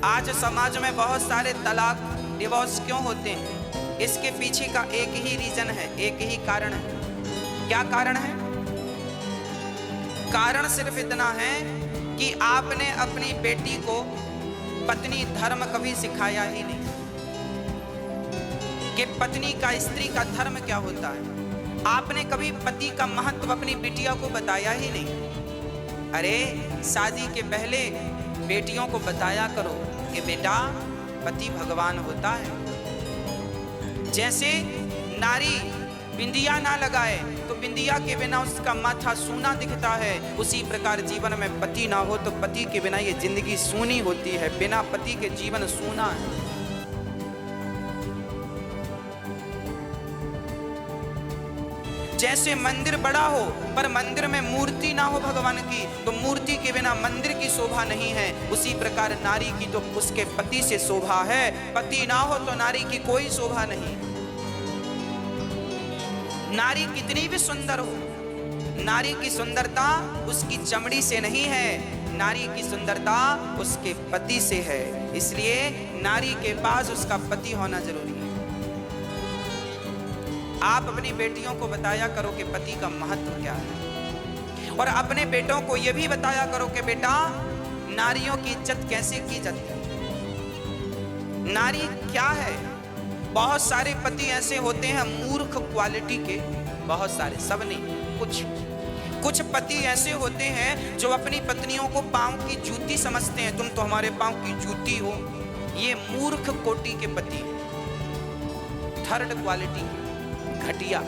आज समाज में बहुत सारे तलाक, डिवोर्स क्यों होते हैं? इसके पीछे का एक ही रीजन है, एक ही कारण है। क्या कारण है? कारण सिर्फ इतना है कि आपने अपनी बेटी को पत्नी धर्म कभी सिखाया ही नहीं कि पत्नी का, स्त्री का धर्म क्या होता है। आपने कभी पति का महत्व अपनी बिटिया को बताया ही नहीं। अरे शादी के पहले बेटियों को बताया करो कि बेटा पति भगवान होता है। जैसे नारी बिंदिया ना लगाए तो बिंदिया के बिना उसका माथा सूना दिखता है, उसी प्रकार जीवन में पति ना हो तो पति के बिना ये जिंदगी सूनी होती है। बिना पति के जीवन सूना है। जैसे मंदिर बड़ा हो पर मंदिर में मूर्ति ना हो भगवान की, तो मूर्ति के बिना मंदिर की शोभा नहीं है। उसी प्रकार नारी की तो उसके पति से शोभा है, पति ना हो तो नारी की कोई शोभा नहीं। नारी कितनी भी सुंदर हो, नारी की सुंदरता उसकी चमड़ी से नहीं है, नारी की सुंदरता उसके पति से है। इसलिए नारी के पास उसका पति होना जरूरी है। आप अपनी बेटियों को बताया करो कि पति का महत्व क्या है, और अपने बेटों को यह भी बताया करो कि बेटा नारियों की इज्जत कैसे की जाती है, नारी क्या है। बहुत सारे पति ऐसे होते हैं मूर्ख क्वालिटी के, बहुत सारे, सब नहीं, कुछ पति ऐसे होते हैं जो अपनी पत्नियों को पांव की जूती समझते हैं। तुम तो हमारे पांव की जूती हो। ये मूर्ख कोटि के पति, थर्ड क्वालिटी, घटिया।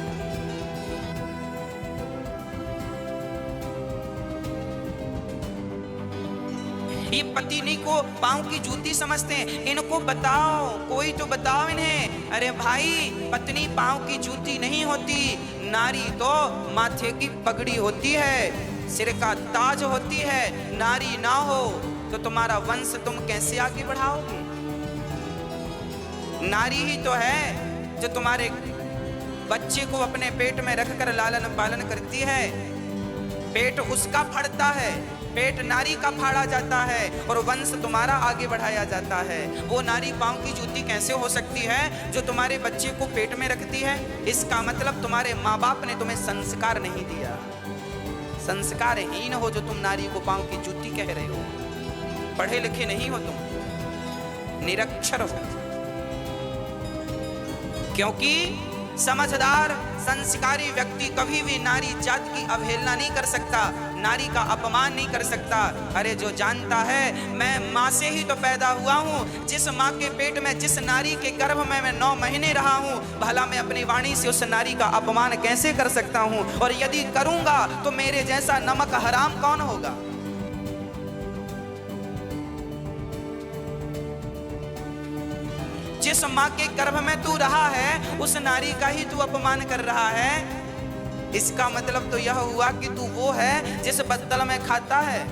ये पत्नी को पांव की जूती समझते हैं। इनको बताओ, कोई तो बताओ इन्हें, अरे भाई पत्नी पांव की जूती नहीं होती, नारी तो माथे की पगड़ी होती है, सिर का ताज होती है। नारी ना हो तो तुम्हारा वंश तुम कैसे आगे बढ़ाओगे? नारी ही तो है जो तुम्हारे बच्चे को अपने पेट में रखकर लालन पालन करती है। पेट उसका फड़ता है, पेट नारी का फाड़ा जाता है और वंश तुम्हारा आगे बढ़ाया जाता है। वो नारी पांव की जूती कैसे हो सकती है जो तुम्हारे बच्चे को पेट में रखती है? इसका मतलब तुम्हारे माँ बाप ने तुम्हें संस्कार नहीं दिया। संस्कारहीन हो जो तुम नारी को पांव की जूती कह रहे हो। पढ़े लिखे नहीं हो तुम, निरक्षर हो। क्योंकि समझदार संस्कारी व्यक्ति कभी भी नारी जात की अवहेलना नहीं कर सकता, नारी का अपमान नहीं कर सकता। अरे जो जानता है मैं माँ से ही तो पैदा हुआ हूँ, जिस माँ के पेट में, जिस नारी के गर्भ में मैं 9 महीने रहा हूँ, भला मैं अपनी वाणी से उस नारी का अपमान कैसे कर सकता हूँ? और यदि करूंगा तो मेरे जैसा नमक हराम कौन होगा? जिस माँ के गर्भ में तू रहा है उस नारी का ही तू अपमान कर रहा है। इसका मतलब तो यह हुआ कि तू वो है जिस बत्तल में खाता है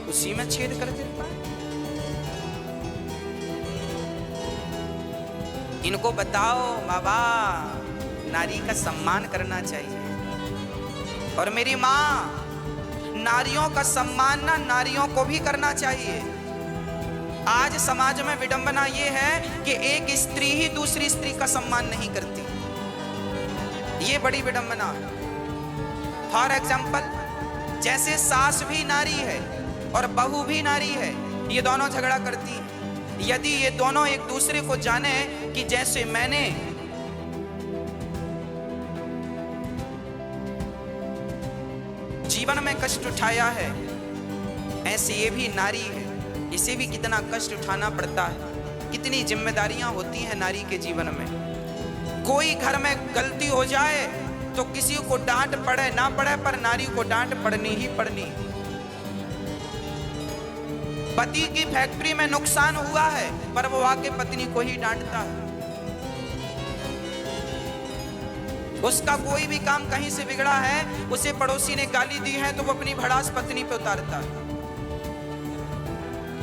उसी में छेद कर देता है। इनको बताओ बाबा, नारी का सम्मान करना चाहिए। और मेरी माँ, नारियों का सम्मान ना नारियों को भी करना चाहिए। आज समाज में विडंबना ये है कि एक स्त्री ही दूसरी स्त्री का सम्मान नहीं करती। ये बड़ी विडंबना है। फॉर एग्जाम्पल, जैसे सास भी नारी है और बहू भी नारी है, ये दोनों झगड़ा करती हैं। यदि ये दोनों एक दूसरे को जाने कि जैसे मैंने जीवन में कष्ट उठाया है ऐसे ये भी नारी है, इसे भी कितना कष्ट उठाना पड़ता है, कितनी जिम्मेदारियां होती हैं नारी के जीवन में। कोई घर में गलती हो जाए तो किसी को डांट पड़े ना पड़े, पर नारी को डांट पड़नी ही पड़नी। पति की फैक्ट्री में नुकसान हुआ है पर वो आके पत्नी को ही डांटता है। उसका कोई भी काम कहीं से बिगड़ा है, उसे पड़ोसी ने गाली दी है तो वो अपनी भड़ास पत्नी पे उतारता है।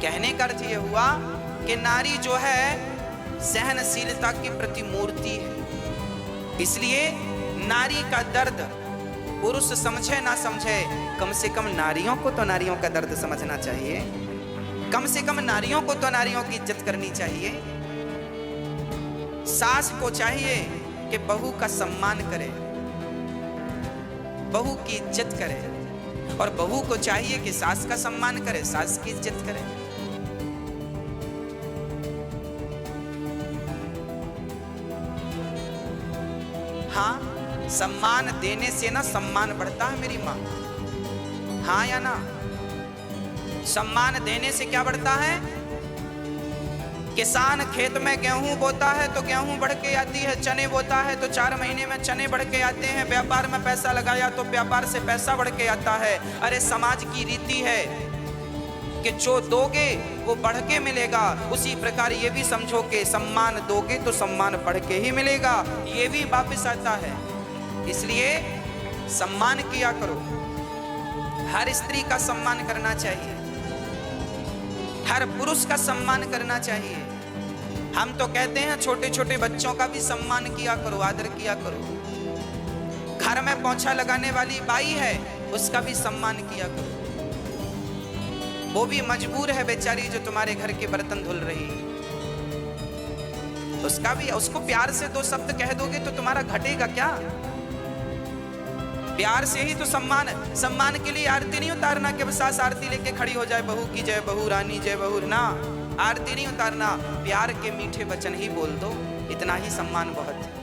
कहने का अर्थ यह हुआ कि नारी जो है सहनशीलता की प्रतिमूर्ति है। इसलिए नारी का दर्द पुरुष समझे ना समझे, कम से कम नारियों को तो नारियों का दर्द समझना चाहिए। कम से कम नारियों को तो नारियों की इज्जत करनी चाहिए। सास को चाहिए कि बहू का सम्मान करे, बहू की इज्जत करे, और बहू को चाहिए कि सास का सम्मान करे, सास की इज्जत करे। हाँ, सम्मान देने से ना सम्मान बढ़ता है मेरी माँ। हाँ या ना? सम्मान देने से क्या बढ़ता है? किसान खेत में गेहूं बोता है तो गेहूं बढ़ के आती है, चने बोता है तो 4 महीने में चने बढ़ के आते हैं, व्यापार में पैसा लगाया तो व्यापार से पैसा बढ़ के आता है। अरे समाज की रीति है कि जो दोगे वो बढ़ के मिलेगा, उसी प्रकार ये भी समझो कि सम्मान दोगे तो सम्मान बढ़ के ही मिलेगा, ये भी वापस आता है। इसलिए सम्मान किया करो, हर स्त्री का सम्मान करना चाहिए, हर पुरुष का सम्मान करना चाहिए। हम तो कहते हैं छोटे छोटे बच्चों का भी सम्मान किया करो, आदर किया करो। घर में पोंछा लगाने वाली बाई है, उसका भी सम्मान किया करो। वो भी मजबूर है बेचारी, जो तुम्हारे घर के बर्तन धुल रही है, उसका भी, उसको प्यार से 2 शब्द कह दोगे तो तुम्हारा घटेगा क्या? प्यार से ही तो सम्मान है। सम्मान के लिए आरती नहीं उतारना कि सास आरती लेके खड़ी हो जाए, बहू की जय, बहू रानी जय, बहू ना, आरती नहीं उतारना, प्यार के मीठे वचन ही बोल दो, इतना ही सम्मान बहुत है।